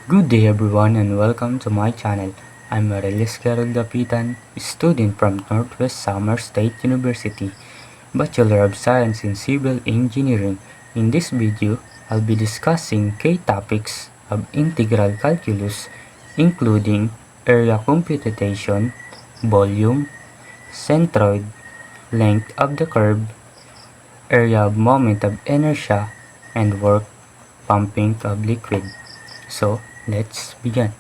Good day everyone and welcome to my channel. I'm Merilles student from Northwest Samar State University, Bachelor of Science in Civil Engineering. In this video, I'll be discussing key topics of integral calculus, including area computation, volume, centroid, length of the curve, area of moment of inertia, and work pumping of liquid. So, let's begin.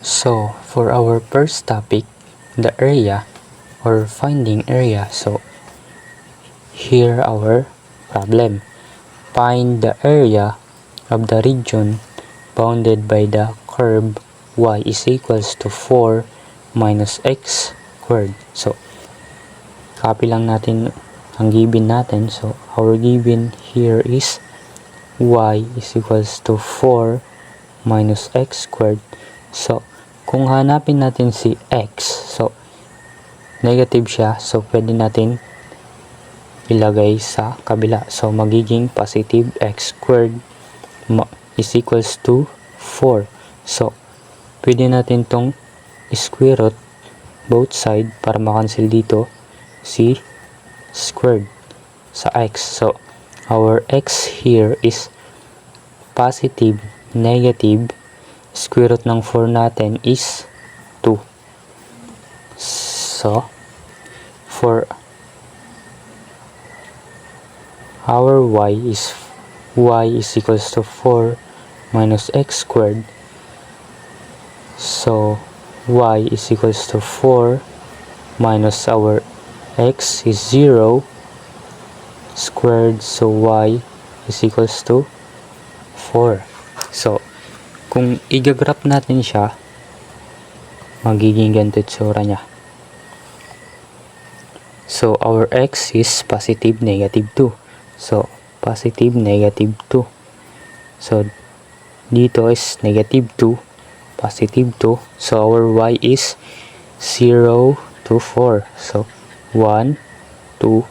So, for our first topic, the area or finding area. So, here our problem. Find the area of the region bounded by the curve y is equals to 4 minus x squared. So, copy lang natin ang given natin. So, our given here is y is equals to 4 minus x squared. So, kung hanapin natin si x, so, negative siya. So, pwede natin ilagay sa kabila. So, magiging positive x squared is equals to 4. So, pwede natin tong square root both side para makancel dito si squared sa x. So, our x here is positive, negative, square root ng 4 natin is 2. So, for our y is equals to 4 minus x squared. So, y is equals to 4 minus our x is 0 squared. So, y is equals to 4. So, kung i-graph natin siya, magiging ganito itsura niya. So, our x is positive, negative 2. So, positive, negative 2. So, dito is negative 2, positive 2. So, our y is 0 to 4. So, 1, 2,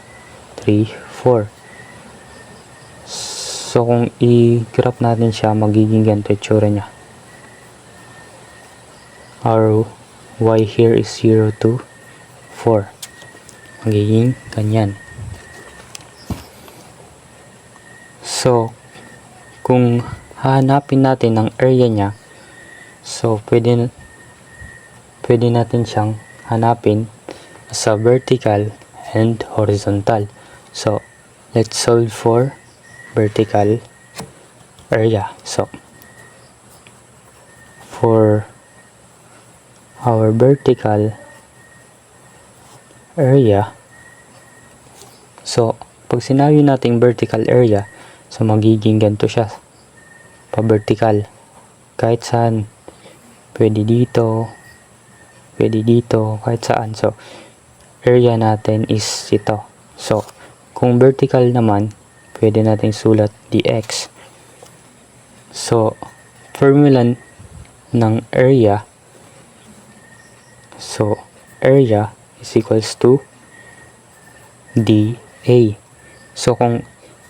3, 4. So, kung i-graph natin siya, magiging ganito itsura niya. Our y here is 0 to 4. Magiging ganyan. So, kung hahanapin natin ang area niya, so, pwede natin siyang hanapin sa vertical and horizontal. So, let's solve for vertical area. So, for our vertical area, so, pag sinabi nating vertical area, so, magiging ganito siya, pa-vertical. Kahit saan, pwede dito, kahit saan. So, area natin is ito. So, kung vertical naman, pwede natin sulat dx. So, formula ng area, so, area is equals to dA. So, kung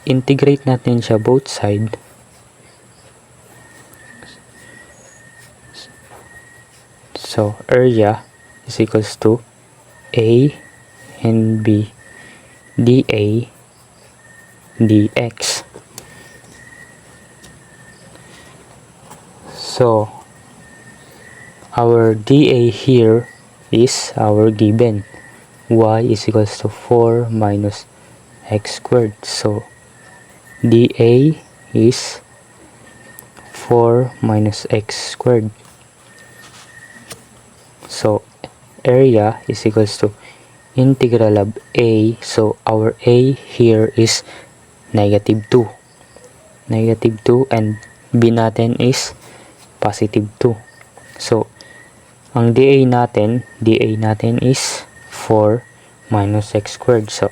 integrate natin siya both side, so, area is equals to A and B dA dx. So, our dA here is our given. Y is equals to 4 minus x squared. So, dA is 4 minus x squared. So, area is equals to integral of A. So, our A here is negative 2. Negative 2 and B natin is positive 2. So, ang dA natin is 4 minus x squared. So,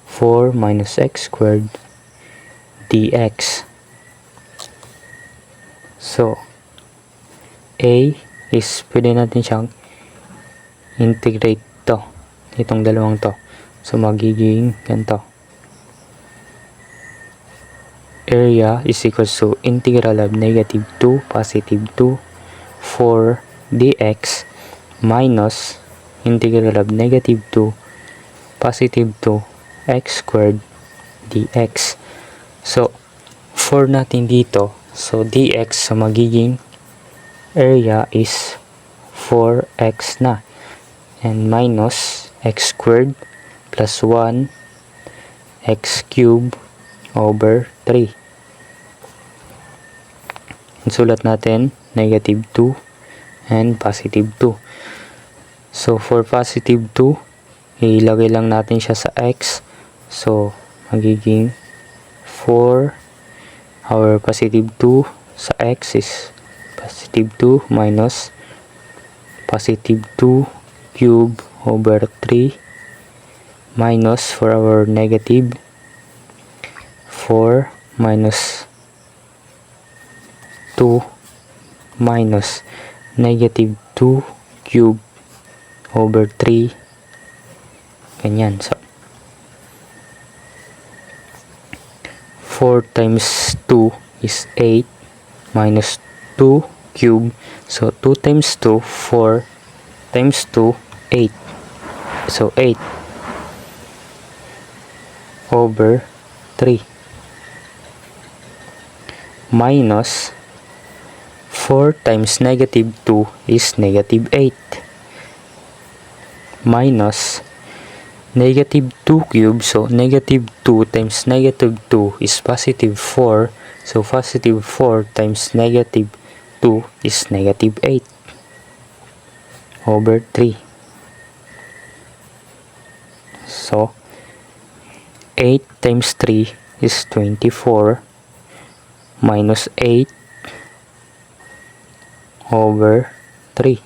4 minus x squared dx. So, A is pwede natin siyang integrate to. Itong dalawang to. So, magiging ganito. area is equals to integral of negative 2 positive 2 4 dx minus integral of negative 2 positive 2 x squared dx. So 4 natin dito, so dx sa magiging area is 4x na, and minus x squared plus 1 x cube over 3. Sulat natin negative 2 and positive 2. So for positive 2, ilagay lang natin siya sa x. So magiging 4 our positive 2 sa x is positive 2 minus positive 2 cube over 3 minus for our negative 4 minus 2 minus negative 2 cube over 3 ganyan. So 4 times 2 is 8 minus 2 cube, so 2 times 2 4 times 2 8, so 8 over 3 minus 4 times negative 2 is negative 8 minus negative 2 cube, so negative 2 times negative 2 is positive 4, so positive 4 times negative 2 is negative 8 over 3. So 8 times 3 is 24 minus 8 over 3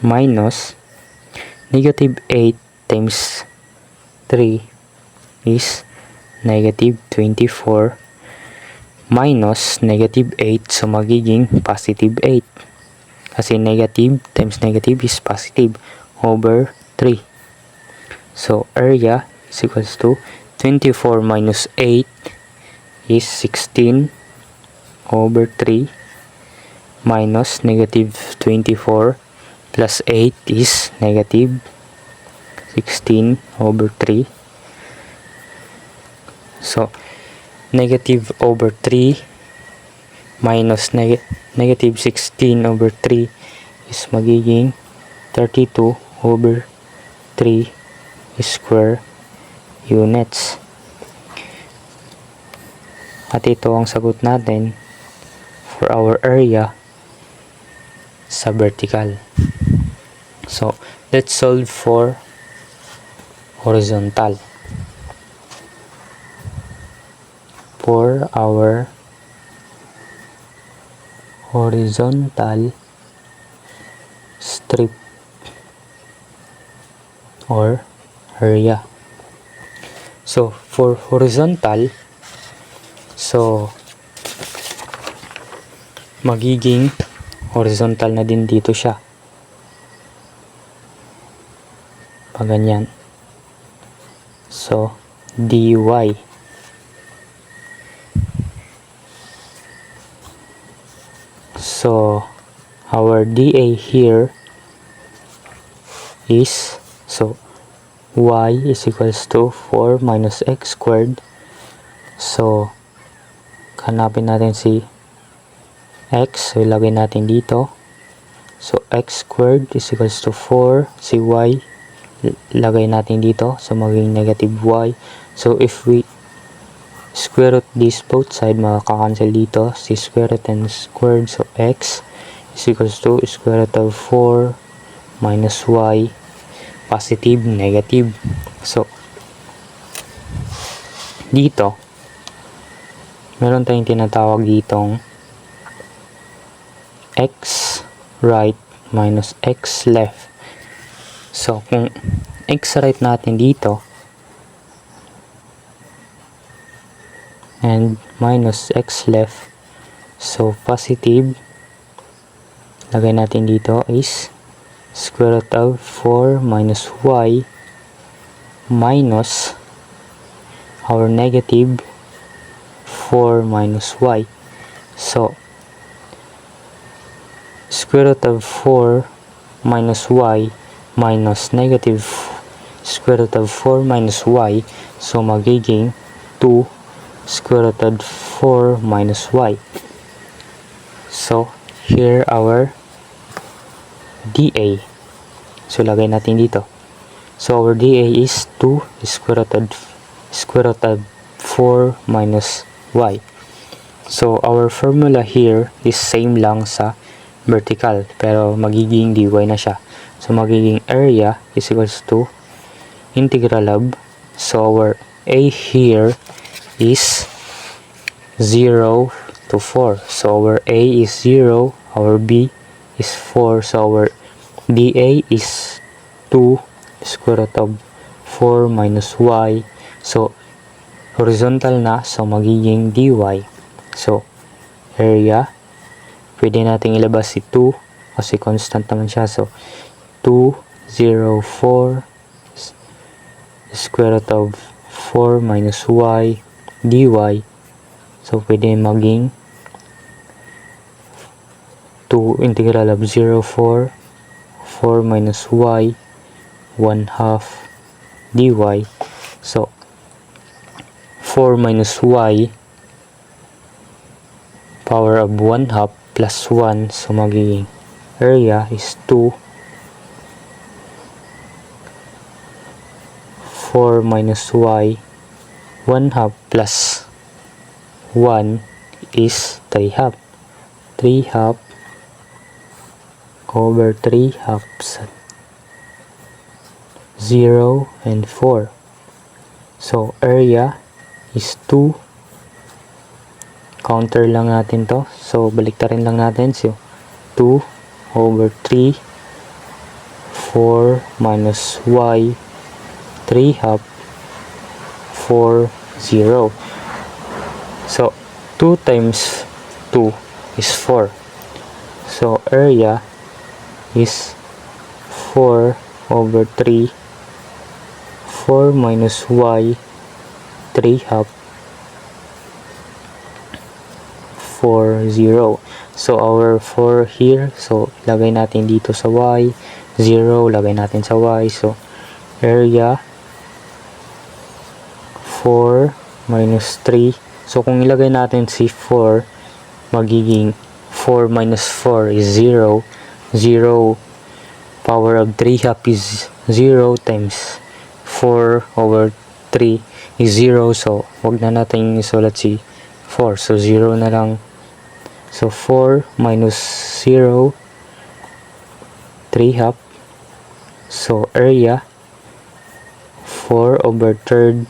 minus negative 8 times 3 is negative 24 minus negative 8, so magiging positive 8 kasi negative times negative is positive over 3. So area is equals to 24 minus 8 is 16 over 3 minus negative 24 plus 8 is negative 16 over 3. So negative over 3 minus negative 16 over 3 is magiging 32 over 3 square units. At ito ang sagot natin for our area sa vertical. So let's solve for horizontal. For our horizontal strip or area. So for horizontal, so magiging horizontal na din dito siya. Pag ganyan. So dy. So our dA here is, so y is equals to 4 minus x squared. So hanapin natin si x, so ilagay natin dito. So x squared is equals to 4, si y lagay natin dito, so maging negative y. So if we square root this both side, makaka-cancel dito si square root and squared, so x is equals to square root of 4 minus y, positive, negative. So dito meron tayong tinatawag ditong x right minus x left. So kung x right natin dito and minus x left, so positive, lagay natin dito is square root of 4 minus y minus our negative 4 minus y. So, square root of 4 minus y minus negative square root of 4 minus y. So, magiging 2 square root of 4 minus y. So, here our dA. So, lagay natin dito. So, our dA is 2 square root of 4 minus y. So, our formula here is same lang sa vertical, pero magiging dy na siya. So, magiging area is equals to integral of, so our a here is 0 to 4. So, our a is 0, our b is 4. So, our dA is 2 square root of 4 minus y. So, horizontal na, so magiging dy. So, area, pwede natin ilabas si 2 kasi constant naman siya. So, 204 square root of 4 minus y dy. So, pwede maging 2 integral of 4 minus y 1/2 dy. So, 4 minus y power of 1/2 plus 1. So, magiging area is 2 4 minus y 1/2 plus 1 is 3/2. 3/2 over 3/2, 0 and 4. So, area is 2. Counter lang natin to. So, baliktarin lang natin. So, 2 over 3. 4 minus y 3/2. 4, 0. So, 2 times 2 is 4. So, area is 4 over 3. 4 minus y 3/2. 4, 0. So, our 4 here. So, lagay natin dito sa y. 0, lagay natin sa y. So, area 4 minus 3. So, kung ilagay natin si 4, magiging 4 minus 4 is 0. 0 power of 3/2 is 0 times 4 over 3 is 0. So, wag na natin isulat si 4. So, 0 na lang. So, 4 minus 0, 3/2. So, area 4 over 3rd,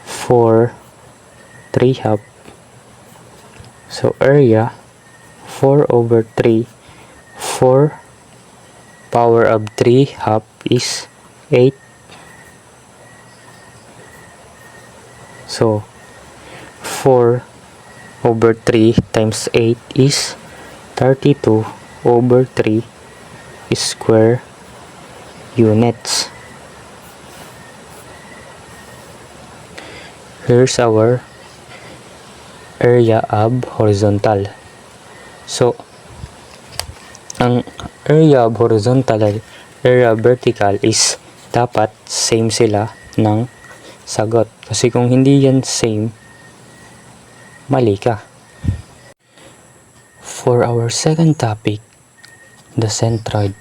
4, 3/2. So, area 4 over 3, 4 power of 3/2 is 8. So, 4 over 3 times 8 is 32 over 3 square units. Here's our area of horizontal. So, ang area of horizontal at area of vertical is dapat same sila ng sagot. Kasi kung hindi yan same, mali ka. For our second topic, the centroid.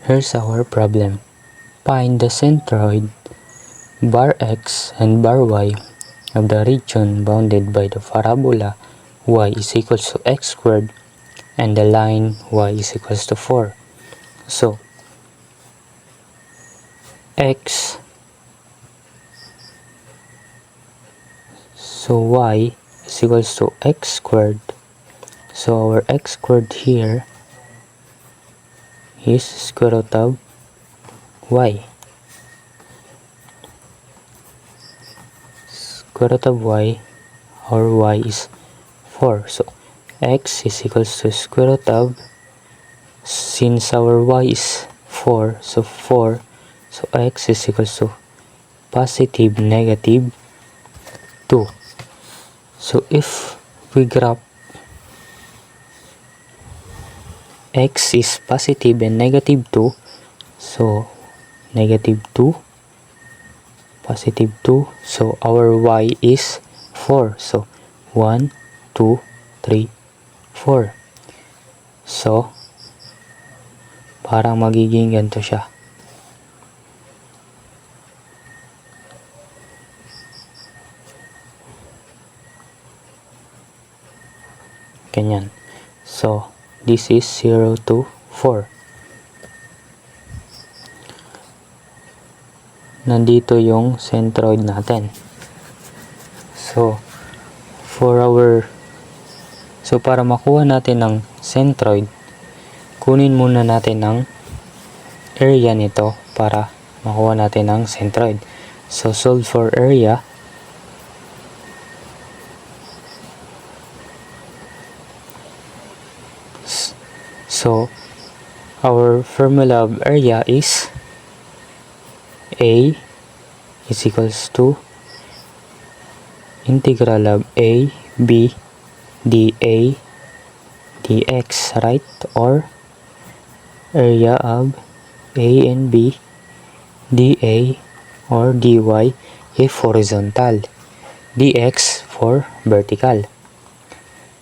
Here's our problem. Find the centroid bar x and bar y of the region bounded by the parabola y is equals to x squared and the line y is equals to 4. So, x, so y is equals to x squared. So, our x squared here is square root of y. Square root of y, our y is 4. So, x is equals to square root of, since our y is 4, so 4, so x is equals to positive, negative 2. So if we graph x is positive and negative 2, so negative 2, positive 2, so our y is 4. So 1, 2, 3, 4. So parang magiging ganito siya. Ganyan. So this is 0 to 4. Nandito yung centroid natin. So para makuha natin ng centroid, kunin muna natin ang area nito para makuha natin ang centroid. So solve for area. So our formula of area is A is equals to integral of A, B, dA, dx, right? Or area of A and B, dA or dy if horizontal, dx for vertical.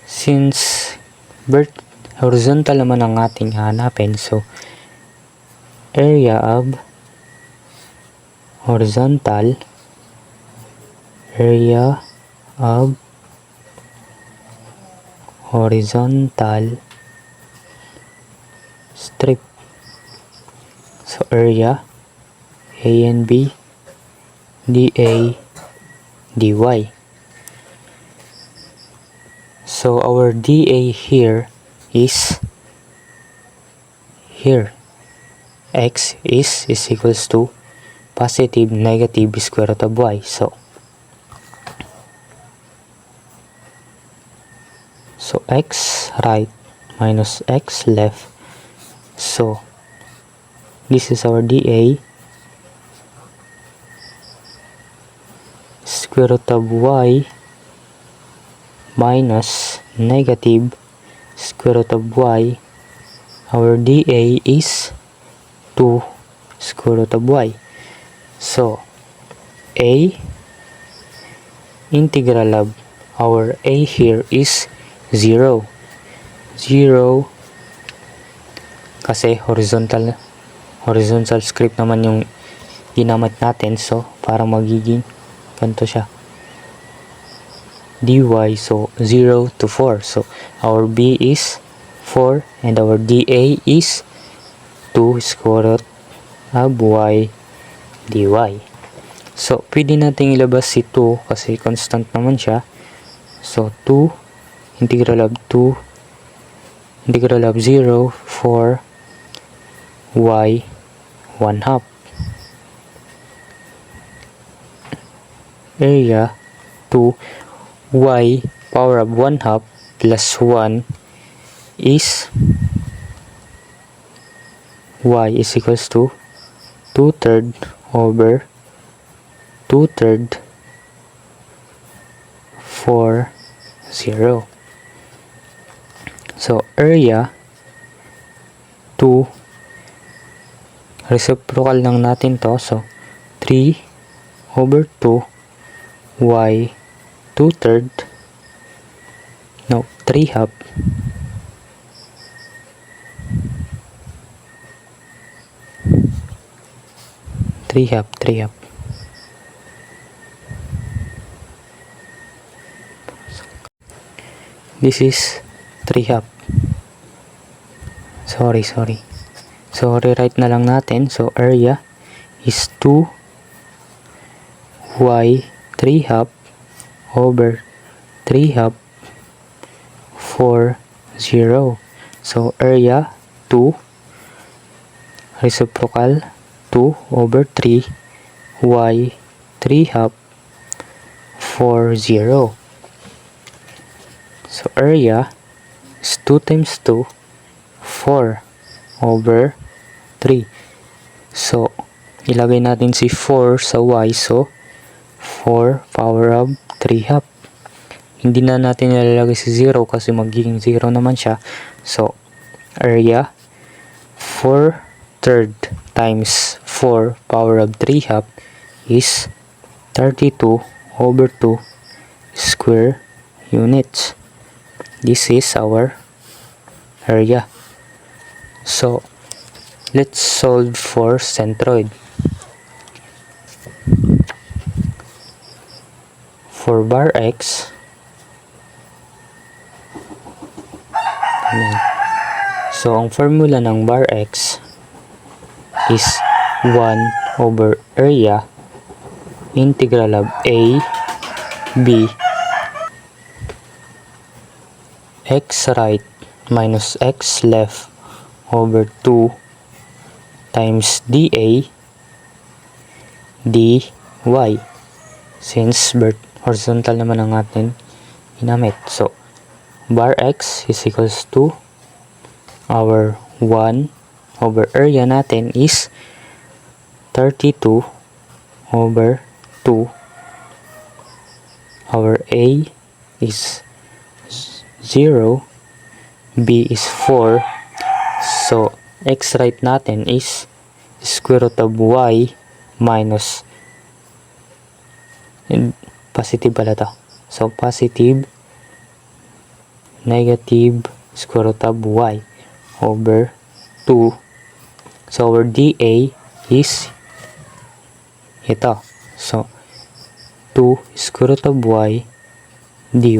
Since horizontal naman ang ating hanapin, so area of horizontal, area of horizontal strip, so area A and B, dA, dy. So our dA here is here. X is equals to positive, negative square root of y. So x right minus x left. So this is our dA, square root of y minus negative square root of y. Our dA is 2 square root of y. So A, integral of our A here is 0. 0 kasi horizontal script naman yung ginamit natin, so parang magiging ganito siya, dy. So 0 to 4. So our B is 4 and our dA is 2 square root of y dy. So pwede natin ilabas si 2 kasi constant naman siya. So 2 integral of 0 for y 1/2. Area 2 y power of 1/2 plus 1 is y is equals to 2/3 over 2/3 for 0. So area 2, reciprocal lang natin to, so 3 over 2 y 2/3, no, 3/2 3/2. This is 3/2. Sorry. So rewrite na lang natin. So area is 2 y 3/2 over 3/2 for 0. So area 2 reciprocal 2 over 3 y 3/2 for 0. So area is 2 times 2, 4 over 3. So ilagay natin si 4 sa y. So, 4 power of 3 half. Hindi na natin ilalagay si 0 kasi magiging 0 naman siya. So, area 4 third times 4 power of 3 half is 32 over 2 square units. This is our area. So, let's solve for centroid. For bar x, so ang formula ng bar x is 1 over area integral of a, b, x right minus x left over 2 times dA dy. Since horizontal naman ang atin ginamit. So, bar x is equals to our 1 over area natin is 32 over 2. Our A is 0, B is 4. So, x right natin is square root of y minus positive pala to. So, positive negative square root of y over 2. So, our dA is ito. So, 2 square root of y dy.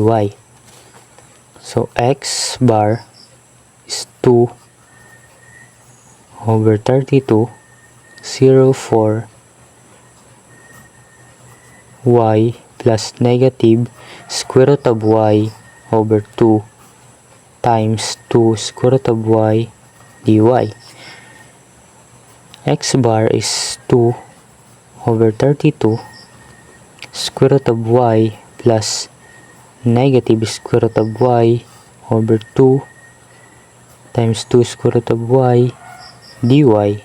So, x bar is 2 over 32, 0, 4, y plus negative square root of y over 2 times 2 square root of y dy. X bar is 2 over 32 square root of y plus negative square root of y over 2 times 2 square root of y dy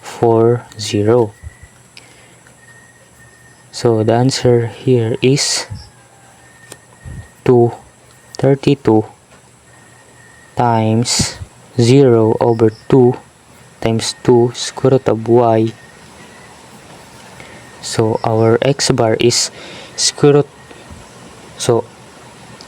for 0. So the answer here is 232 times 0 over 2 times 2 square root of y. So our x bar is square root, so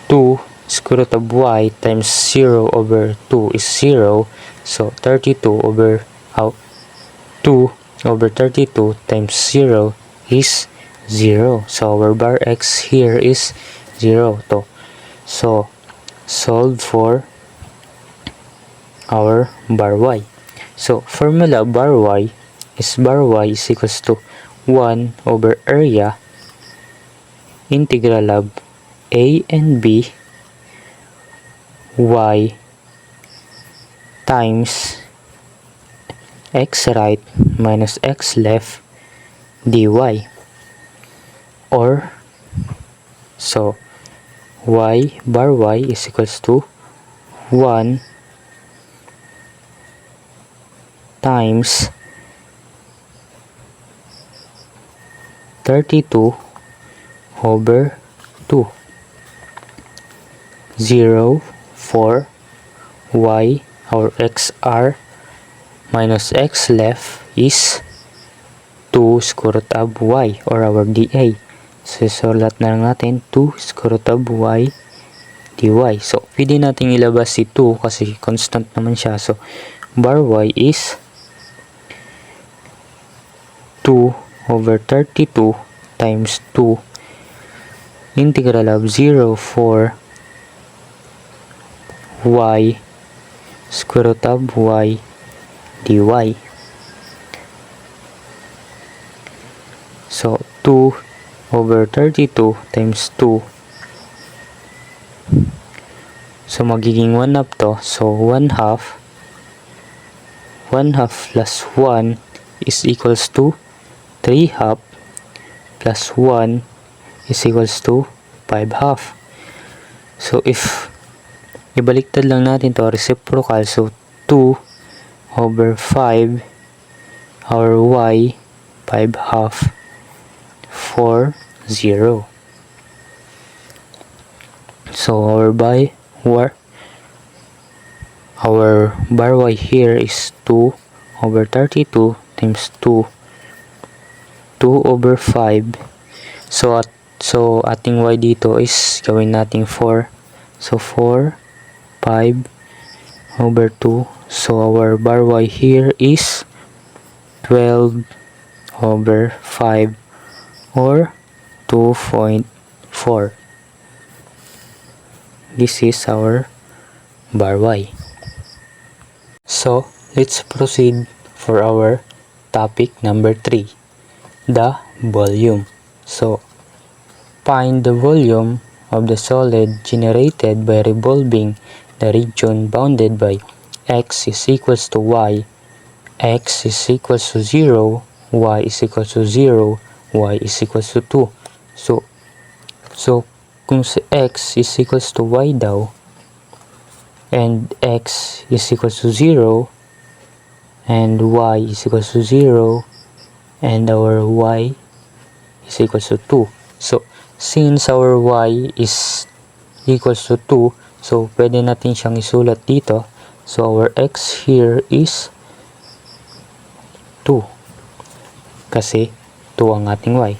2 square root of y times 0 over 2 is 0. So 32 over 2 over 32 times 0 is 0. So our bar x here is 0 to. So solve for our bar y. So formula bar y is equals to 1 over area integral of a and b y times x right minus x left dy. Or, so, y bar y is equals to 1 times 32 over 2. 0, 4, y, our xr minus x left is 2 square root of y or our dA. So, sulat na lang natin 2 square root of y dy. So, pwede natin ilabas si 2 kasi constant naman siya. So, bar y is 2 over 32 times 2 integral of 0, 4 y square root of y dy. So, 2 over 32 times 2. So, magiging 1 half to. So, 1 half. 1 half plus 1 is equals to 3 half plus 1 is equals to 5 half. So, if ibaliktad lang natin to reciprocal, so 2 over 5 our y 5/2 4 0. So our bar y here is 2/32 times 2/5. So ating y dito is gawin nating 4. So 4/5/2. So our bar y here is 12/5 or 2.4. This is our bar y. So let's proceed for our topic number 3, the volume. So find the volume of the solid generated by revolving the region bounded by x is equals to y, x is equals to 0, y is equals to 0, y is equals to 2. So kung si x is equals to y daw, and x is equals to 0, and y is equals to 0, and our y is equals to 2. So since our y is equals to 2, so pwede natin siyang isulat dito. So our x here is 2 kasi 2 ang ating y.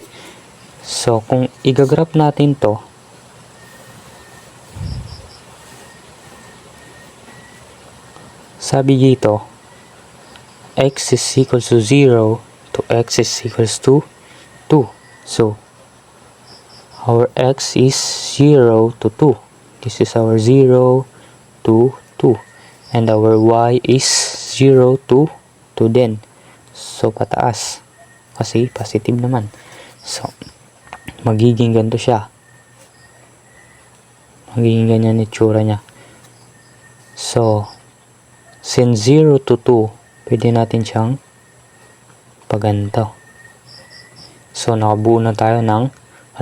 So kung igagraph natin to, sabi dito x is equals to 0 to x is equals to 2. So our x is 0 to 2. This is our 0 to 2. And our y is 0 to 2 din. So pataas. Kasi positive naman. So magiging ganito siya. Magiging ganyan itsura niya. So since 0 to 2, pwede natin siyang paganto. So nakabuo na tayo ng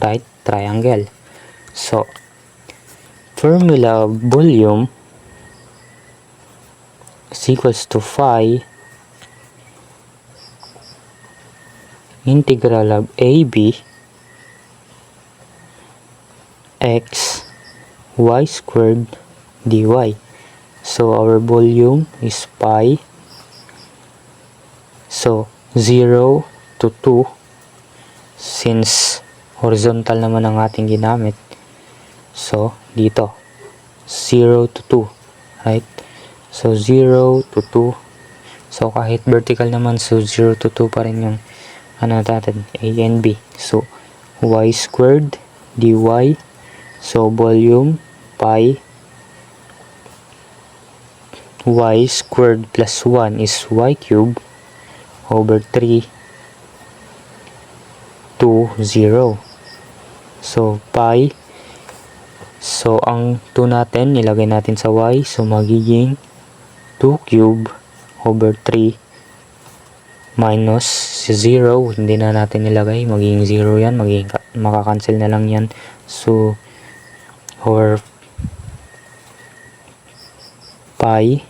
right triangle. So formula of volume is equals to phi integral of AB x y squared dy. So our volume is pi. So 0 to 2, since horizontal naman ang ating ginamit, so dito 0 to 2, right? So 0 to 2. So kahit vertical naman, so 0 to 2 pa rin yung ano natin, a and b. So y squared dy. So volume pi y squared plus 1 is y cube over 3 to 0. So pi, so ang 2 natin nilagay natin sa y, so magiging 2 cube over 3 minus 0, hindi na natin nilagay, magiging 0 yan, makakancel na lang yan. So our pi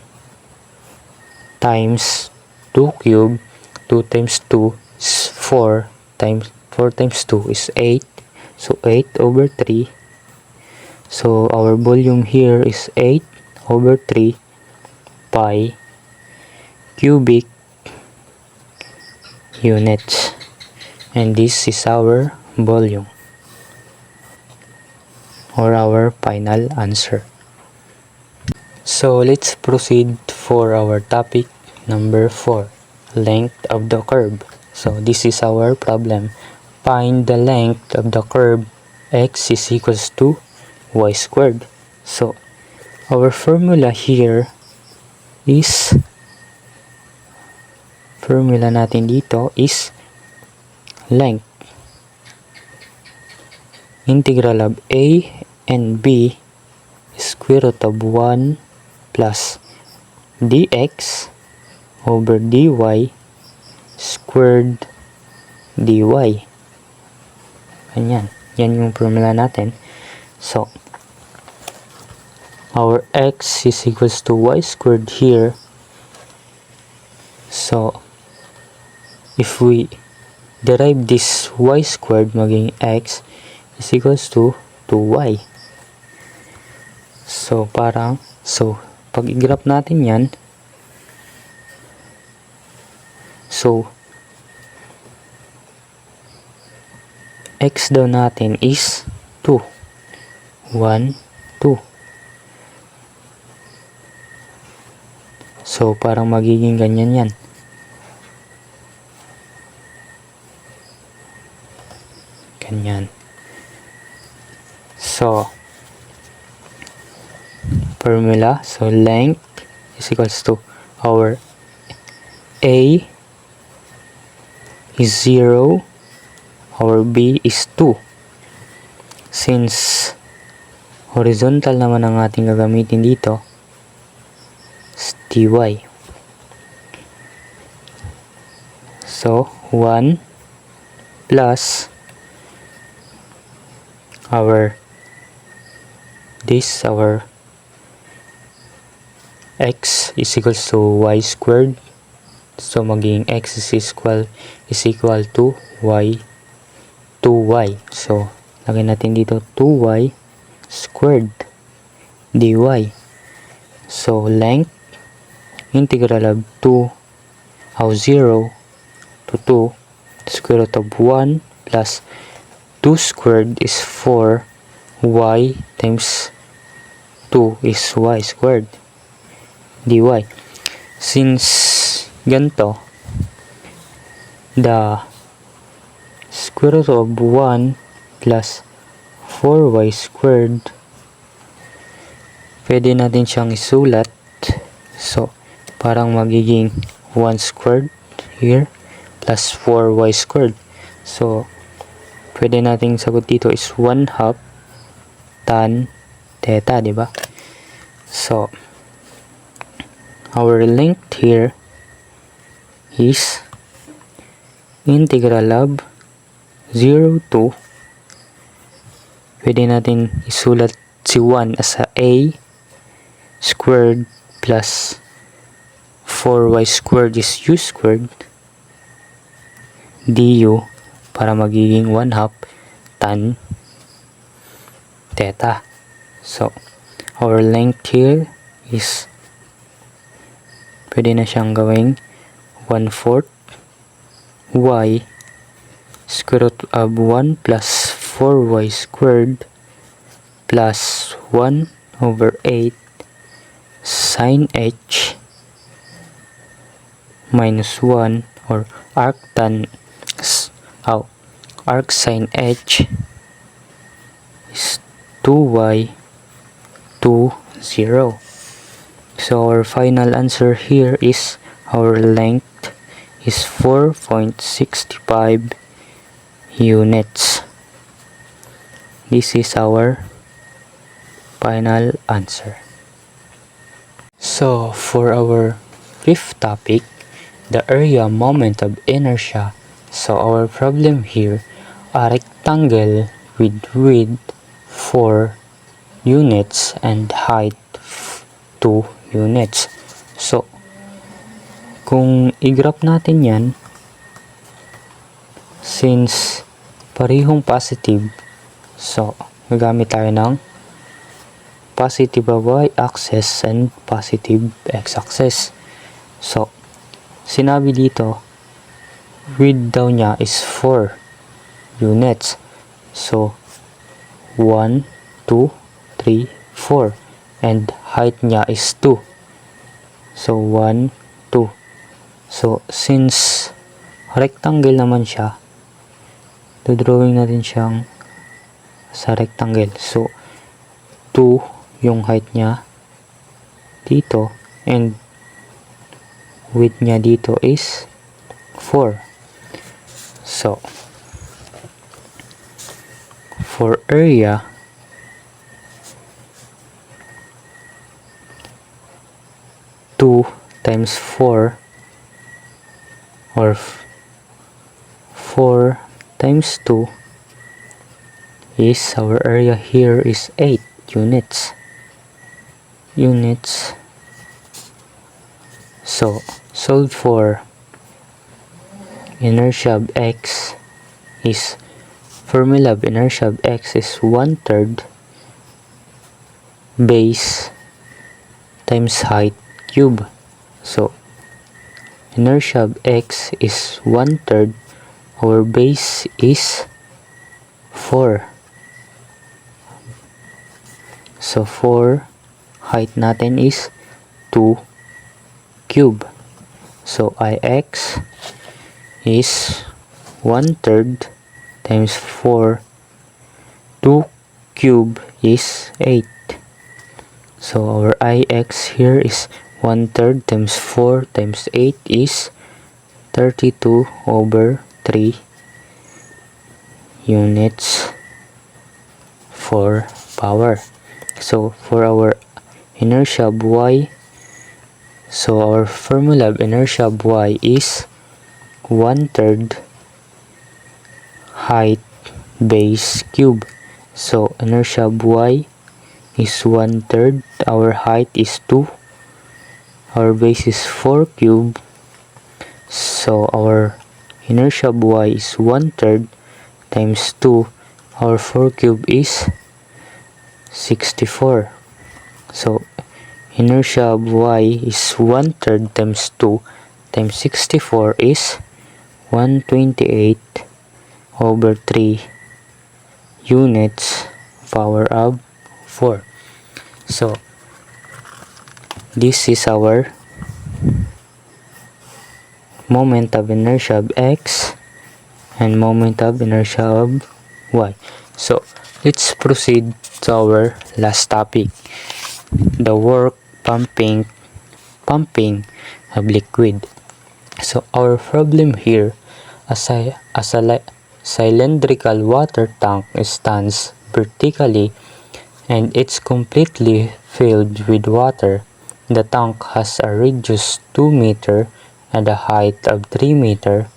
times 2 cube, 2 times 2 is 4 times 2 is 8. So 8 over 3. So our volume here is 8 over 3 pi cubic units. And this is our volume or our final answer. So let's proceed for our topic number 4, length of the curve. So this is our problem. Find the length of the curve x is equals to y squared. So our formula here is, formula natin dito is length integral of a and b square root of 1 plus dx over dy squared dy. Ganyan. Yan yung formula natin. So our x is equals to y squared here. So if we derive this y squared maging x is equals to 2y. So, pag i-graph natin yan, so, x daw natin is 2. 1, 2. So, parang magiging ganyan yan. Ganyan. So, formula, so length is equals to our A is 0, our B is 2. Since horizontal naman ang ating gagamitin dito, dy. So, 1 plus our x is equals to y squared. So, magiging x is equal to y, 2y. So, lagyan natin dito 2y squared dy. So, length, integral of 0 to 2, square root of 1 plus 2 squared is 4, y times 2 is y squared dy. Since ganito, the square root of 1 plus 4y squared, pwede natin siyang isulat. So, parang magiging 1 squared here plus 4y squared. So, pwede nating sagot dito is 1/2 tan theta, diba? So, our length here is integral of 0 to, pwede natin isulat si 1 as a squared plus 4y squared is u squared du, para magiging 1/2 tan theta. So, our length here is, pwede na siyang gawing 1/4 y square root of 1 plus 4y squared plus 1/8 sin h minus 1, or arc sin h is 2y 2, 0. So our final answer here is our length is 4.65 units. This is our final answer. So for our fifth topic, the area moment of inertia. So our problem here, a rectangle with width 4 units and height 2 units. So, kung i-graph natin yan, since parehong positive, so, gagamit tayo ng positive y-axis and positive x-axis. So, sinabi dito, width daw niya is 4 units. So, 1, 2, 3, 4. And height niya is 2. So, 1, 2. So, since rectangle naman siya, dodrawing natin siyang sa rectangle. So, 2 yung height niya dito, and width niya dito is 4. So, for area, two times 4, or 4 times 2 is, our area here is 8 units. So, solve for inertia of x is, formula of inertia of x is 1/3 base times height cube. So inertia of x is 1/3, our base is 4. So 4, height natin is 2 cube. So Ix is 1/3 times 4, 2 cube is 8. So our Ix here is 1/3 times 4 times 8 is 32/3 units for power. So for our inertia of y, so our formula of inertia of y is 1/3 height base cube. So inertia of y is 1/3, our height is 2, our base is 4 cube. So our inertia of y is 1/3 times 2, our 4 cube is 64. So inertia of y is 1/3 times 2 times 64 is 128/3 units power of 4. So this is our moment of inertia of x and moment of inertia of y. So let's proceed to our last topic, the work pumping of liquid. So our problem here, a cylindrical water tank stands vertically and it's completely filled with water. The tank has a radius 2 meter and a height of 3 meter.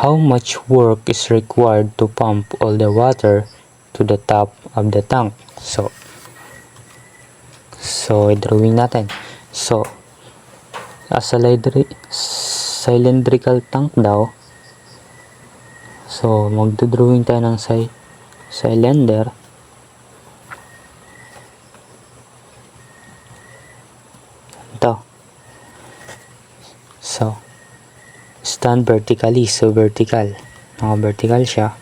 How much work is required to pump all the water to the top of the tank? So drawing natin. So a cylindrical tank daw. So magdodrawing tayo ng cylinder. Ito. So stand vertically, so vertical. Naka-vertical siya.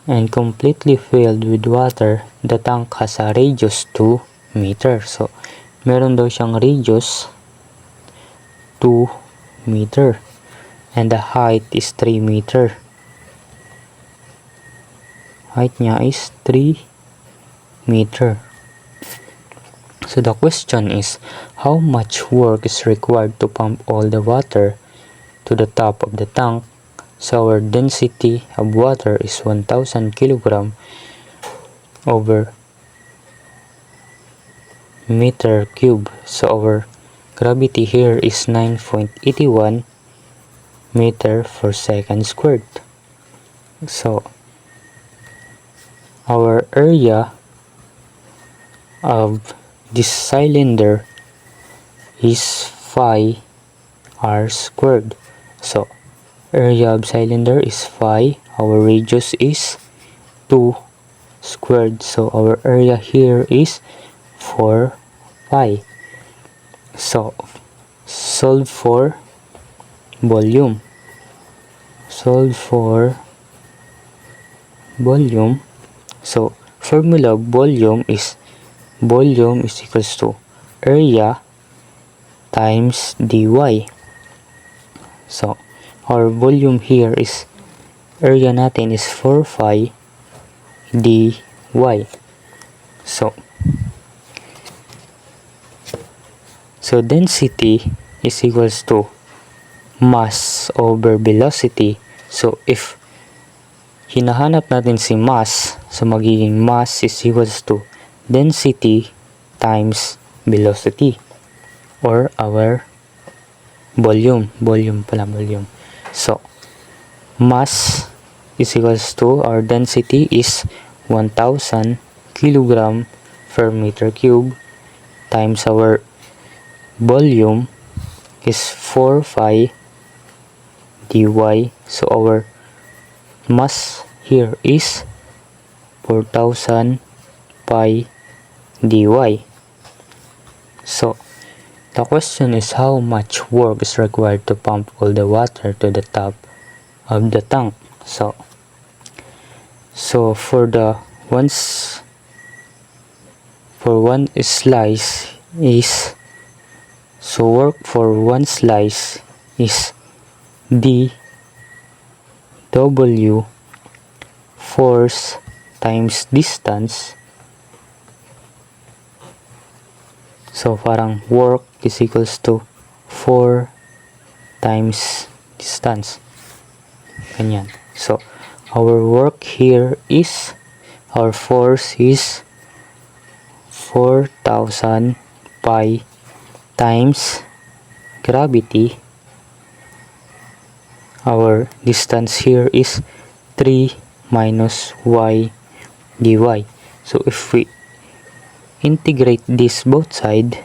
And completely filled with water. The tank has a radius 2 meter. So meron daw siyang radius 2 meter and the height is 3 meter. Height niya is 3 meter. So the question is, how much work is required to pump all the water to the top of the tank? So our density of water is 1000 kg over meter cube. So our gravity here is 9.81 meter per second squared. So our area of this cylinder is 5 r squared. So area of cylinder is 5, our radius is 2 squared. So our area here is 4 pi. So solve for volume. So formula of volume is equals to area times dy. So our volume here is, area natin is 4 pi dy. So density is equals to mass over velocity. So if hinahanap natin si mass, so magiging mass is equals to density times velocity or our volume. So mass is equals to, our density is 1000 kg per meter cube times our volume is 4 pi dy. So our mass here is 4,000 pi dy. So the question is how much work is required to pump all the water to the top of the tank. So for one slice is work for one slice is dw force times distance. So parang work is equals to 4 times distance. Ganyan. So our work here is, our force is 4,000 pi times gravity. Our distance here is 3 minus y dy. So if we integrate this both side,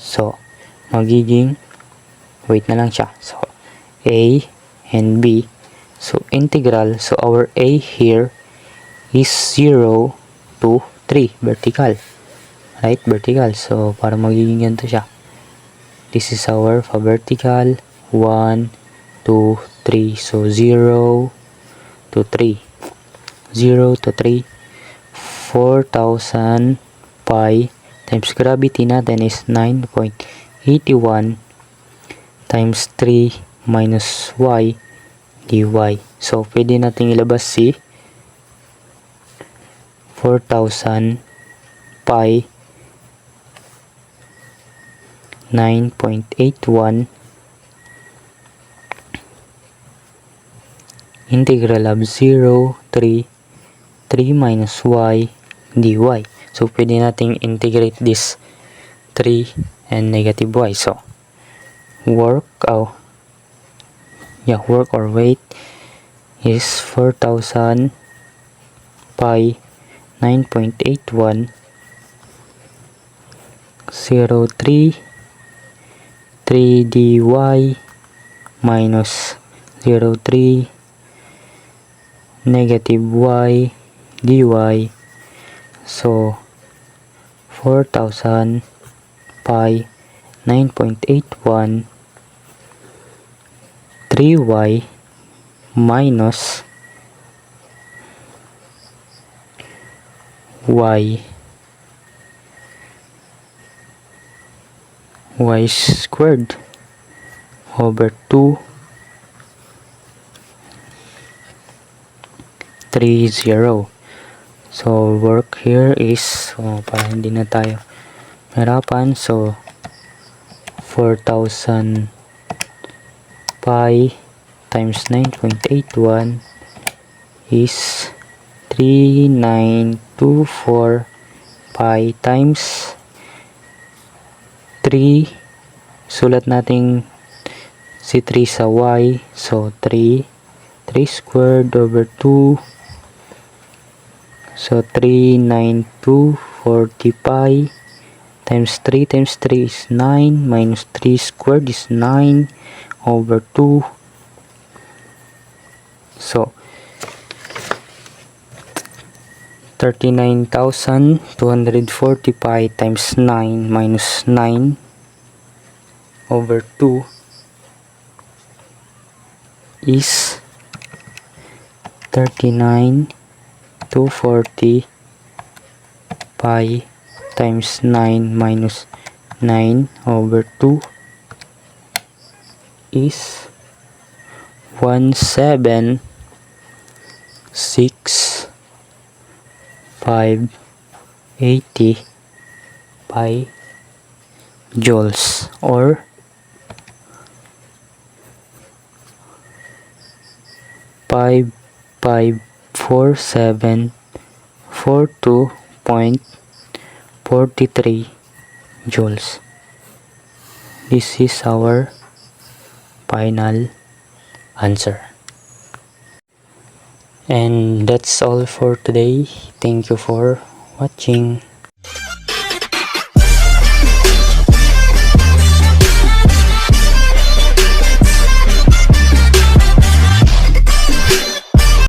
so magiging, wait na lang siya. So a and b. So integral, so our a here is 0 to 3 vertical. Right, vertical. So para magiging ganito siya. This is our vertical, 1, 2, 3. So 0 to 3. 0 to 3. 4,000 pi times gravity natin is 9.81 times 3 minus y dy. So pwede natin ilabas si 4,000 pi 9.81 integral of 0, 3 minus y dy. So pwede nating integrate this 3 and negative y. So work or weight is 4,000 pi 9.81 0.3 3 dy minus 0.3 negative y dy. So 4,000 pi 9.81 3y minus y squared over 2 30. So work here is, para hindi na tayo harapan, so 4,000 pi times 9.81 is 3924 pi times 3. Sulat natin si 3 sa y. So 3 squared over 2. So 39240 pi times 3 is 9 minus 3 squared is 9 over 2. So 39,240 pi times 9 minus 9 over 2 is 39,240 pi times 9 minus 9 over 2 is 17,650 pi joules or 554742.43 joules. This is our final answer. And that's all for today. Thank you for watching.